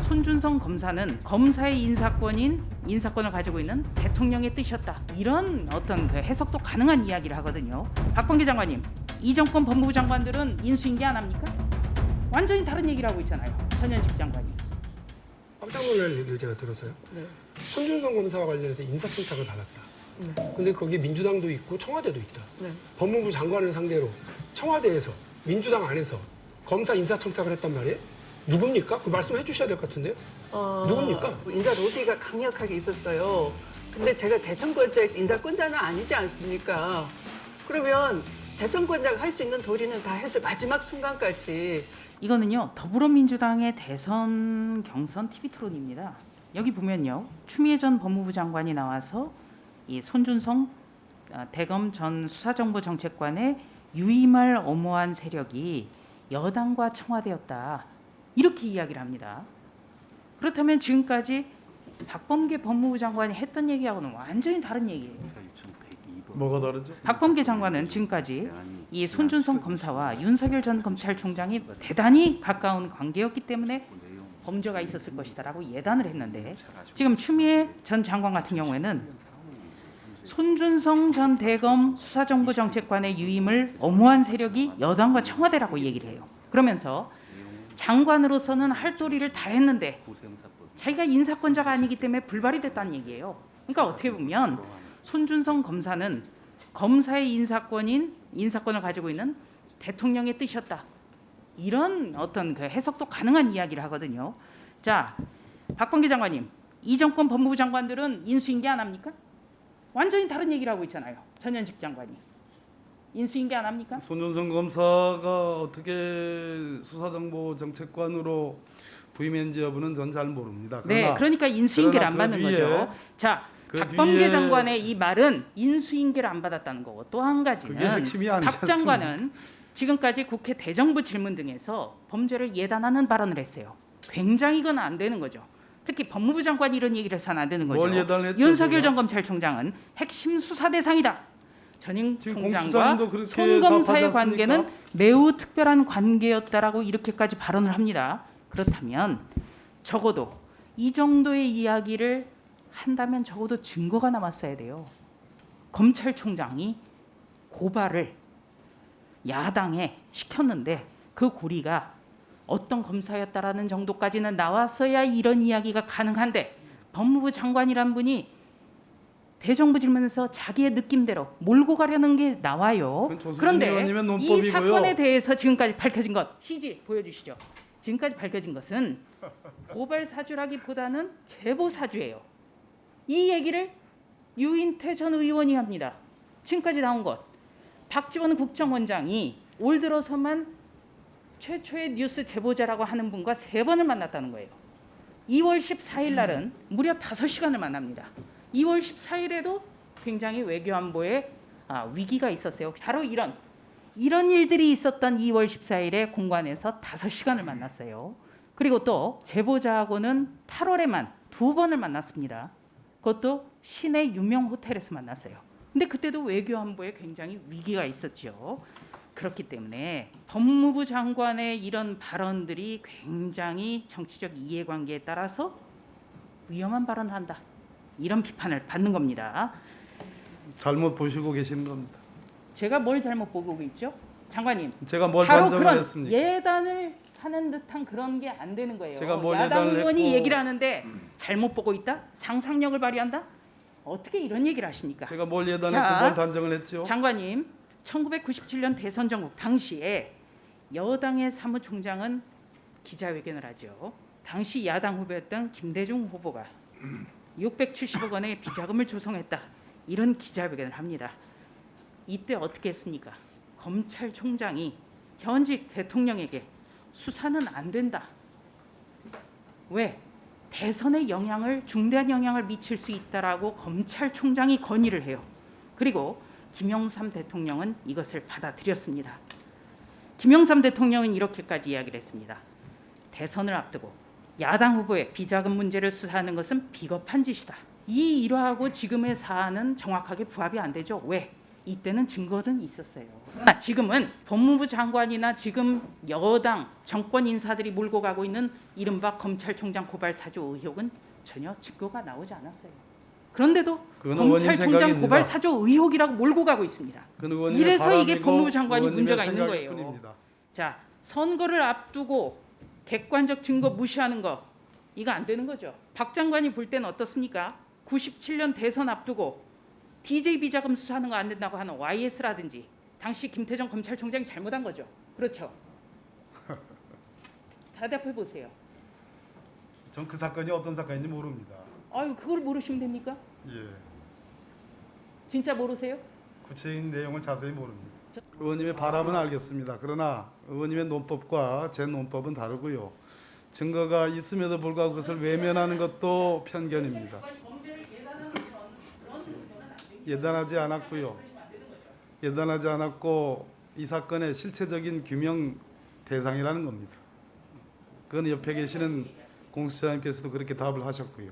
손준성 검사는 검사의 인사권을 가지고 있는 대통령의 뜻이었다. 이런 어떤 그 해석도 가능한 이야기를 하거든요. 박범계 장관님, 이 정권 법무부 장관들은 인수인계 안 합니까? 완전히 다른 얘기를 하고 있잖아요. 전현직 장관이. 깜짝 놀랄 얘기를 제가 들었어요. 네. 손준성 검사와 관련해서 인사청탁을 받았다. 네. 근데 거기에 민주당도 있고 청와대도 있다. 네. 법무부 장관을 상대로 청와대에서 민주당 안에서 검사 인사청탁을 했단 말이에요? 누굽니까? 그 말씀해 주셔야 될 것 같은데요. 누굽니까? 인사 로비가 강력하게 있었어요. 근데 제가 재청권자의 인사권자는 아니지 않습니까? 그러면 재청권자가 할 수 있는 도리는 다 해서 마지막 순간까지. 이거는요, 더불어민주당의 대선 경선 TV 토론입니다. 여기 보면요, 추미애 전 법무부 장관이 나와서 이 손준성 대검 전 수사정보정책관의 유임할 엄호한 세력이 여당과 청와대였다. 이렇게 이야기를 합니다. 그렇다면 지금까지 박범계 법무부 장관이 했던 얘기하고는 완전히 다른 얘기예요. 뭐가 다르죠? 박범계 장관은 지금까지 이 손준성 검사와 윤석열 전 검찰총장이 대단히 가까운 관계였기 때문에 범죄가 있었을 것이다라고 예단을 했는데, 지금 추미애 전 장관 같은 경우에는 손준성 전 대검 수사정보정책관의 유임을 엄호한 세력이 여당과 청와대라고 얘기를 해요. 그러면서 장관으로서는 할 도리를 다 했는데 자기가 인사권자가 아니기 때문에 불발이 됐다는 얘기예요. 그러니까 어떻게 보면 손준성 검사는 검사의 인사권을 가지고 있는 대통령의 뜻이었다. 이런 어떤 그 해석도 가능한 이야기를 하거든요. 자, 박범계 장관님, 이 정권 법무부 장관들은 인수인계 안 합니까? 완전히 다른 얘기를 하고 있잖아요. 전현직 장관이. 인수인계 안 합니까? 손준성 검사가 어떻게 수사정보정책관으로 부임했는지 여부는 전 잘 모릅니다. 네, 그러니까 인수인계를 안 받는 거죠. 자, 박범계 장관의 이 말은 인수인계를 안 받았다는 거고, 또 한 그게 가지는 핵심이 아니지 박 장관은 지금까지 국회 대정부 질문 등에서 범죄를 예단하는 발언을 했어요. 굉장히 이건 안 되는 거죠. 특히 법무부 장관이 이런 얘기를 해서는 안 되는 거죠. 뭘 예단했죠, 윤석열 제가? 전 검찰총장은 핵심 수사 대상이다. 전임 지금 총장과 공수처장도 그렇게 손 검사의 답하지 않습니까? 관계는 매우 특별한 관계였다라고 이렇게까지 발언을 합니다. 그렇다면 적어도 이 정도의 이야기를 한다면 적어도 증거가 남았어야 돼요. 검찰총장이 고발을 야당에 시켰는데 그 고리가 어떤 검사였다라는 정도까지는 나왔어야 이런 이야기가 가능한데, 법무부 장관이란 분이 대정부 질문에서 자기의 느낌대로 몰고 가려는 게 나와요. 그건 조수진 그런데 의원님의 이 논법이고요. 사건에 대해서 지금까지 밝혀진 것, CG 보여주시죠. 지금까지 밝혀진 것은 고발 사주라기보다는 제보 사주예요. 이 얘기를 유인태 전 의원이 합니다. 지금까지 나온 것, 박지원 국정원장이 올 들어서만 최초의 뉴스 제보자라고 하는 분과 3번을 만났다는 거예요. 2월 14일 날은 무려 5시간을 만납니다. 2월 14일에도 굉장히 외교안보에 위기가 있었어요. 바로 이런 일들이 있었던 2월 14일에 공관에서 5시간을 만났어요. 그리고 또 제보자하고는 8월에만 2번을 만났습니다. 그것도 시내 유명 호텔에서 만났어요. 근데 그때도 외교안보에 굉장히 위기가 있었죠. 그렇기 때문에 법무부 장관의 이런 발언들이 굉장히 정치적 이해관계에 따라서 위험한 발언을 한다. 이런 비판을 받는 겁니다. 잘못 보시고 계시는 겁니다. 제가 뭘 잘못 보고 있죠? 장관님. 제가 뭘 바로 단정을 그런 했습니까? 예단을 하는 듯한 그런 게 안 되는 거예요. 제가 뭘 야당 예단을 의원이 했고 얘기를 하는데 잘못 보고 있다? 상상력을 발휘한다? 어떻게 이런 얘기를 하십니까? 제가 뭘 예단했고 자, 뭘 단정을 했죠? 장관님, 1997년 대선 전국 당시에 여당의 사무총장은 기자회견을 하죠. 당시 야당 후보였던 김대중 후보가 670억 원의 비자금을 조성했다. 이런 기자회견을 합니다. 이때 어떻게 했습니까? 검찰총장이 현직 대통령에게 수사는 안 된다. 왜? 대선에 중대한 영향을 미칠 수 있다라고 검찰총장이 건의를 해요. 그리고 김영삼 대통령은 이것을 받아들였습니다. 김영삼 대통령은 이렇게까지 이야기를 했습니다. 대선을 앞두고 야당 후보의 비자금 문제를 수사하는 것은 비겁한 짓이다. 이 일화하고 지금의 사안은 정확하게 부합이 안 되죠. 왜? 이때는 증거는 있었어요. 그러나 지금은 법무부 장관이나 지금 여당 정권 인사들이 몰고 가고 있는 이른바 검찰총장 고발 사주 의혹은 전혀 증거가 나오지 않았어요. 그런데도 그건 의원님 검찰총장 생각입니다. 고발 사주 의혹이라고 몰고 가고 있습니다. 그건 의원님의 이래서 이게 바람이고 법무부 장관이 의원님의 문제가 있는 생각일 거예요. 뿐입니다. 자, 선거를 앞두고 객관적 증거 무시하는 거 이거 안 되는 거죠. 박 장관이 볼 때는 어떻습니까? 97년 대선 앞두고 DJ 비자금 수사하는 거 안 된다고 하는 YS라든지 당시 김태정 검찰총장이 잘못한 거죠. 그렇죠. 대답해 보세요. 전 그 사건이 어떤 사건인지 모릅니다. 아유, 그걸 모르시면 됩니까? 예, 진짜 모르세요? 구체적인 내용을 자세히 모릅니다. 의원님의 바람은 알겠습니다. 그러나 의원님의 논법과 제 논법은 다르고요. 증거가 있음에도 불구하고 그것을 외면하는 것도 편견입니다. 예단하지 않았고요. 예단하지 않았고 이 사건의 실체적인 규명 대상이라는 겁니다. 그건 옆에 계시는 공수처장님께서도 그렇게 답을 하셨고요.